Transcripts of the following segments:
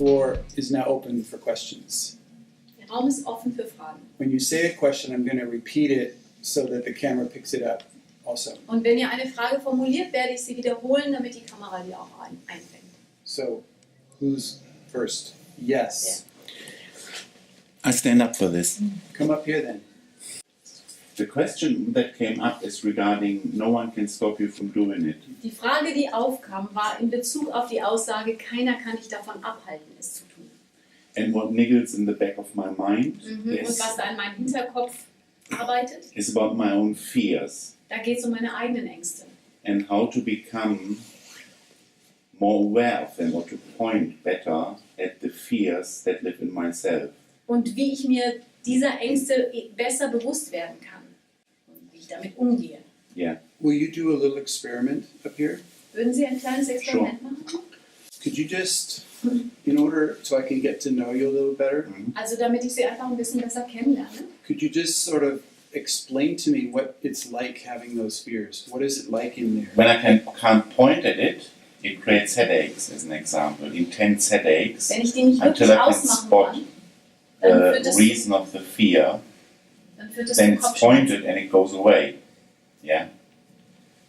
floor is now open for questions. Der Raum ist offen für Fragen. When you say a question, I'm going to repeat it so that the camera picks it up also. Und wenn ihr eine Frage formuliert, werde ich sie wiederholen, damit die Kamera die auch einfängt. So, who's first? Yes. I stand up for this. Come up here then. The question that came up is regarding no one can stop you from doing it. Die Frage, die aufkam, war in Bezug auf die Aussage, keiner kann dich davon abhalten, es zu tun. And what niggles in the back of my mind Und was da in meinem Hinterkopf arbeitet, is about my own fears da geht es um meine eigenen Ängste. and how to become more aware of them or to point better at the fears that live in myself. Und wie ich mir dieser Ängste besser bewusst werden kann und wie ich damit umgehe. Yeah. Will you do a little experiment up here? Würden Sie ein kleines Experiment machen? Could you just, in order so I can get to know you a little better, Also damit ich Sie einfach ein bisschen besser kennenlerne. could you just sort of explain to me what it's like having those fears? What is it like in there? When I can't point at it, it creates headaches, as an example, intense headaches, Wenn ich die nicht until wirklich I can ausmachen spot kann, dann the reason of the fear, führt es then zu it's pointed Kopfschmerzen. and it goes away. Yeah?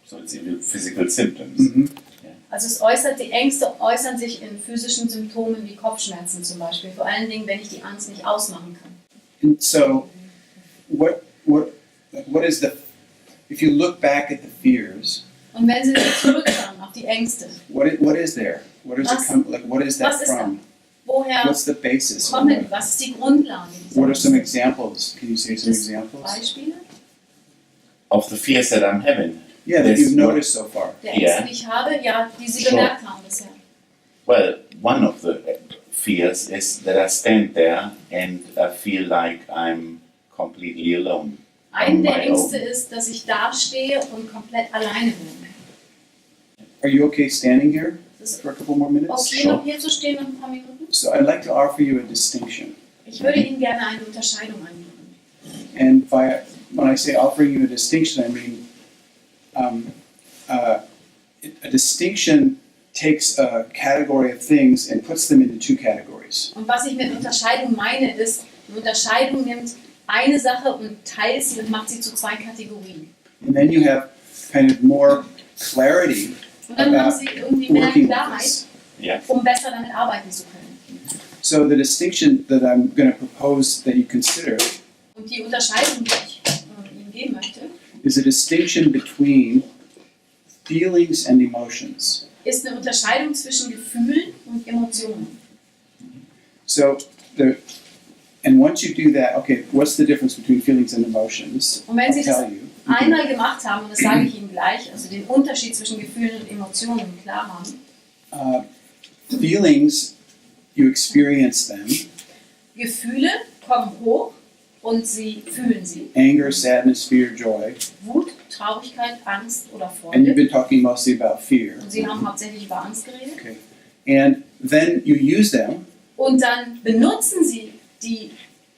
So it's even physical symptoms. Mhm. Also die Ängste äußern sich in physischen Symptomen wie Kopfschmerzen zum Beispiel. Vor allen Dingen, wenn ich die Angst nicht ausmachen kann. And so, what is the, if you look back at the fears, Und wenn Sie sich zurückschauen auf die Ängste, what is there? What is it what is that was ist da? from? Woher What's the basis? kommen die? Was ist die Grundlage? dieser What are some Ängste? examples? Can you say some Gibt es examples? Beispiele Of the fears that I'm having. Yeah, that Yes, you've what- noticed so far. der Ängste, Ja. die ich habe, ja, die Sie Sure. bemerkt haben bisher? Well, one of the fears is that I stand there and I feel like I'm completely alone. Eine der my Ängste own. ist, dass ich dastehe und komplett alleine bin. Are you okay standing here Es ist for a couple more minutes? okay, Sure. noch hier zu stehen und ein paar Minuten. So I'd like to offer you a distinction. Ich würde Ihnen gerne eine Unterscheidung anbieten. And when I say offering you a distinction, I mean a distinction takes a category of things and puts them into two categories. Und was ich mit Unterscheidung meine, ist, eine Unterscheidung nimmt eine Sache und teilt sie und macht sie zu zwei Kategorien. And then you have kind of more clarity Und dann haben about sie irgendwie mehr working with Klarheit, this. Yeah. um besser damit arbeiten zu können. So the distinction that I'm going to propose that you consider Und die Unterscheidung, die ich Ihnen geben möchte, is a distinction between feelings and emotions. ist eine Unterscheidung zwischen Gefühlen und Emotionen. So and once you do that, okay, what's the difference between feelings and emotions? Und wenn I'll Sie das tell you. einmal gemacht haben, und das sage ich Ihnen gleich, also den Unterschied zwischen Gefühlen und Emotionen klar haben, Feelings, you experience them. Gefühle kommen hoch und Sie fühlen sie. Anger, sadness, fear, joy. Wut, Traurigkeit, Angst oder And you've Freude. been talking mostly about fear. Und Sie haben hauptsächlich über Angst geredet. Okay. And then you use them Und dann benutzen Sie die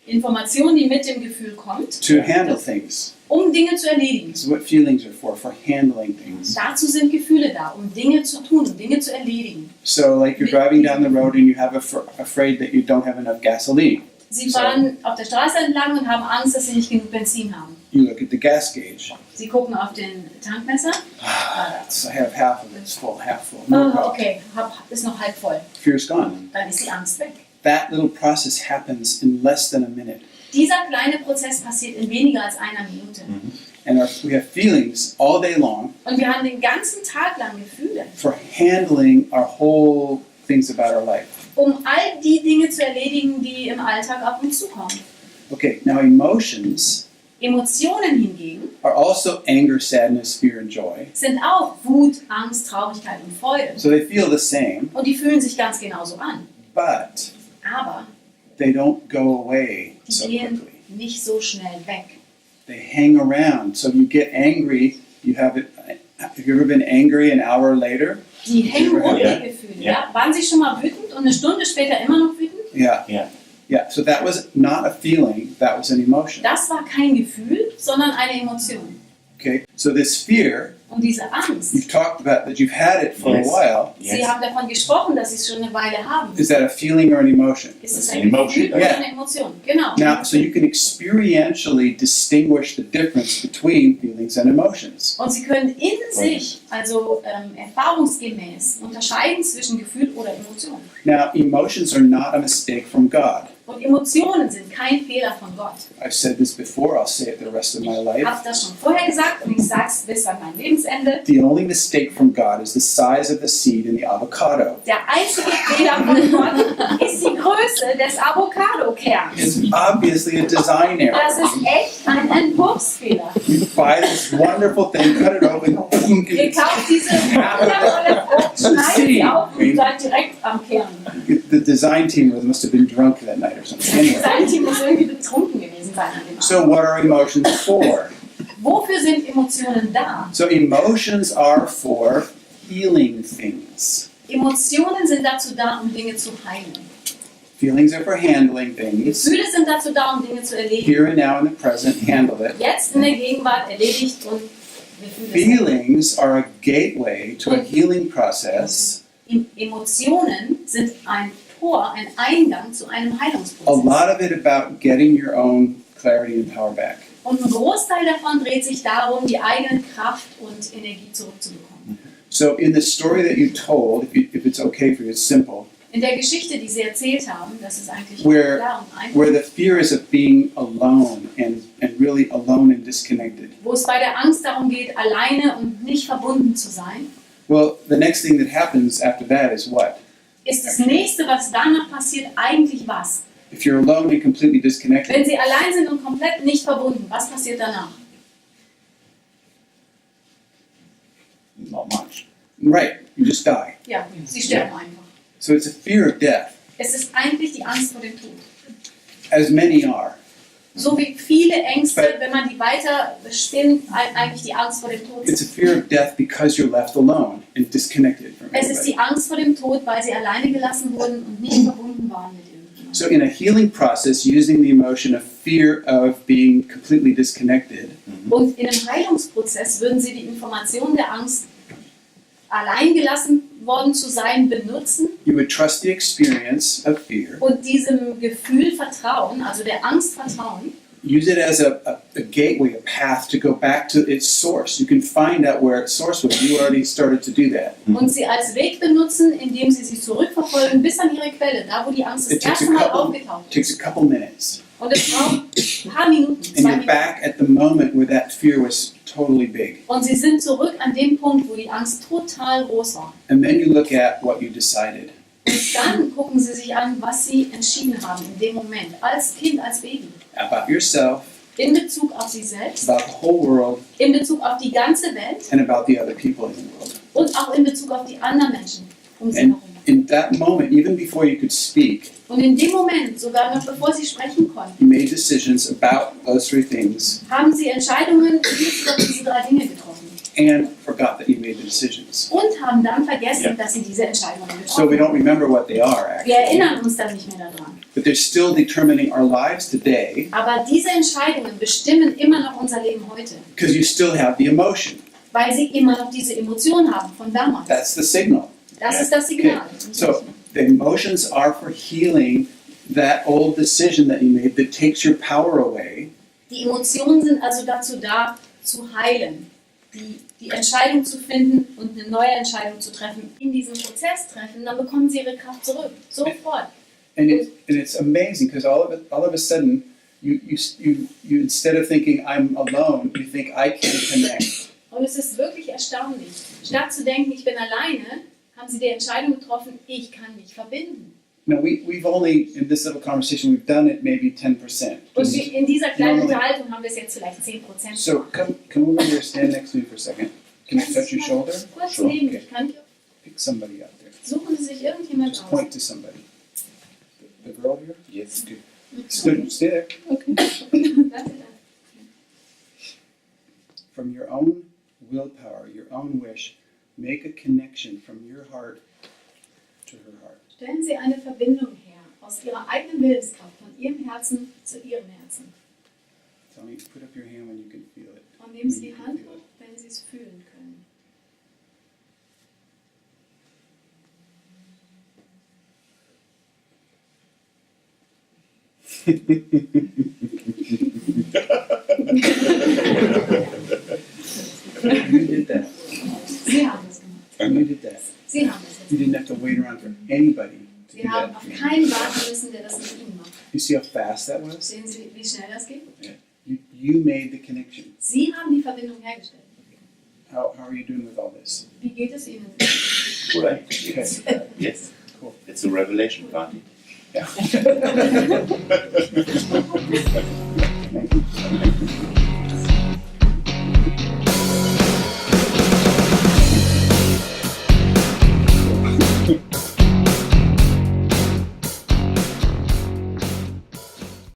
Information, die mit dem Gefühl kommt, to handle things. um Dinge zu erledigen. This is what feelings are for handling things. Dazu sind Gefühle da, um Dinge zu tun, um Dinge zu erledigen. So like you're driving down the road and you have afraid that you don't have enough gasoline. Sie fahren auf der Straße entlang und haben Angst, dass sie nicht genug Benzin haben. You look at the gas gauge. Sie gucken auf den Tankmesser. I have half of it, it's full, half full. No Oh, problem. okay, ist noch halb voll. Fear's gone. Dann ist die Angst weg. That little process happens in less than a minute. Dieser kleine Prozess passiert in weniger als einer Minute. And we have feelings all day long Und wir haben den ganzen Tag lang Gefühle, for handling our whole things about our life. um all die Dinge zu erledigen, die im Alltag auf uns zukommen. Okay, now emotions Emotionen hingegen are also anger, sadness, fear, and joy. sind auch Wut, Angst, Traurigkeit und Freude. So they feel the same, Und die fühlen sich ganz genauso an. but Aber they don't go away die so gehen quickly. nicht so schnell weg. They hang around. So you get angry, you have it. Have you ever been angry an hour later? Die hängen rum, Ja. die Gefühle. Ja. Ja. Waren sie schon mal wütend und eine Stunde später immer noch wütend? Yeah. Yeah. Yeah. So that was not a feeling, that was an emotion. Das war kein Gefühl, sondern eine Emotion. Okay? So this fear Und diese Angst, you've talked about that you've had it for Yes. a while. Sie Yes. haben davon gesprochen, dass Sie es schon eine Weile haben. Is that a feeling or an emotion? Ist es It's ein an emotion. Gefühl oder Yeah. eine Emotion? Genau. Now, so you can experientially distinguish the difference between feelings and emotions. Und Sie können in sich, also erfahrungsgemäß, unterscheiden zwischen Gefühl oder Emotion. Now, emotions are not a mistake from God. Und Emotionen sind kein Fehler von Gott. I've said this before, I'll say it the rest of my Ich life. habe das schon vorher gesagt und ich sage es bis an mein Lebensende. The only mistake from God is the size of the seed in the avocado. Der einzige Fehler von Gott ist die Größe des Avocado-Kerns. It's obviously a design error. Das ist echt ein Entwurfsfehler. You buy this wonderful thing, cut it open, boom, Ihr kauft diese wundervolle Frucht, schneidet sie auf und seid direkt am Kern. the design team must have been drunk that night or something. Anyway, Sein Team muss irgendwie betrunken gewesen sein an dem Abend. so what are emotions for? Wofür sind Emotionen da? So emotions are for healing things. Emotionen sind dazu da, um Dinge zu heilen. Feelings are for handling things. Gefühle sind dazu da, um Dinge zu erledigen. Here and now in the present, handle it. Jetzt in der Gegenwart erledigt und Gefühle sind. Feelings are a gateway to a healing process. Emotionen sind ein Tor, ein Eingang zu einem A Heilungsprozess. lot of it about getting your own clarity and power back. Und ein Großteil davon dreht sich darum, die eigene Kraft und Energie zurückzubekommen. So in the story that you told, if it's okay for you, it's simple. In der Geschichte, die Sie erzählt haben, das ist eigentlich Where- klar und einfach, Where the fear is of being alone and really alone and disconnected. wo es bei der Angst darum geht, alleine und nicht verbunden zu sein, Well, the next thing that happens after that is what? ist das nächste, was danach passiert, eigentlich was? If you're alone and completely Wenn disconnected, Sie allein sind und komplett nicht verbunden, was passiert danach? Not much. right, you just die. Ja, Sie sterben einfach. So it's a fear of death, Es ist eigentlich die Angst vor dem Tod. as many are. So wie viele Ängste, wenn man die weiter spinnt, eigentlich die Angst vor dem Tod It's sind. a fear of death because you're left alone and disconnected from Es ist everybody. die Angst vor dem Tod, weil sie alleine gelassen wurden und nicht verbunden waren mit irgendjemandem. So in a healing process, using the emotion of fear of being completely disconnected, Und in einem Heilungsprozess würden sie die Information der Angst, allein gelassen worden zu sein, benutzen you would trust the experience of fear, und diesem Gefühl vertrauen, also der Angst vertrauen, use it as a gateway, a path to go back to its source. You can find out where its source was. You already started to do that. und sie als Weg benutzen, indem sie sie zurückverfolgen bis an ihre Quelle, da wo die Angst das It takes erste a Mal couple, aufgetaucht takes a couple minutes. ist. Und es braucht ein paar Minuten, And 2 you're Minuten. back at the moment where that fear was totally big. Und sie sind zurück an dem Punkt, wo die Angst total groß war. And then you look at what you decided. Und dann gucken sie sich an, was sie entschieden haben in dem Moment, als Kind, als Baby. About yourself, In Bezug auf sie selbst, about the whole world, in Bezug auf die ganze Welt and about the other people in the world. und auch in Bezug auf die anderen Menschen um sie And herum. in that moment, even before you could speak, Und in dem Moment, sogar noch bevor sie sprechen konnten, you made decisions about those three things haben sie Entscheidungen in Bezug auf diese 3 Dinge getroffen. and forgot that you made the decisions. Und haben dann vergessen, Ja. dass sie diese Entscheidungen So we getroffen don't haben. remember what they are, Wir actually. erinnern uns dann nicht mehr daran. But they're still determining our lives today Aber diese Entscheidungen bestimmen immer noch unser Leben heute, because you still have the emotion. weil sie immer noch diese Emotion haben von damals. That's the signal. Das ist das Signal. So the emotions are for healing that old decision that you made that takes your power away. Die Emotionen sind also dazu da, zu heilen, die Entscheidung zu finden und eine neue Entscheidung zu treffen, in diesem Prozess treffen, dann bekommen sie ihre Kraft zurück, sofort. And it's amazing because all of a sudden, you instead of thinking I'm alone, you think I can connect. Und es ist wirklich erstaunlich. Statt zu denken, ich bin alleine, haben sie die Entscheidung getroffen, ich kann mich verbinden. Now we've only in this little conversation we've done it maybe 10%. Und in dieser kleinen Normally. Unterhaltung haben wir es jetzt vielleicht 10%. So come over here, stand next to me for a second. Can I touch your shoulder? Kurz Sure. neben Okay. mich. Kann ich, Pick somebody out there. suchen Sie sich irgendjemand Just aus. point to somebody. The girl here? Yes. Good. Stay there. Okay. Danke. From your own willpower, your own wish, make a connection from your heart to her heart. Stellen Sie eine Verbindung her aus Ihrer eigenen Willenskraft, von Ihrem Herzen zu Ihrem Herzen. Tell me, put up your hand when you can feel it. Und nehmen Sie die Hand hoch, wenn Sie es fühlen können. You did that. Sie haben das gemacht. You did that. Sie haben das You jetzt didn't have to wait around for anybody to Sie do haben that. auf keinen warten müssen, der das mit Ihnen macht. You see how fast that was? Sehen Sie, wie schnell das geht? You made the connection. Sie haben die Verbindung hergestellt. How are you doing with all this? Wie geht es Ihnen? Great. It's, yes. Cool. It's a revelation party. Yeah. Thank you.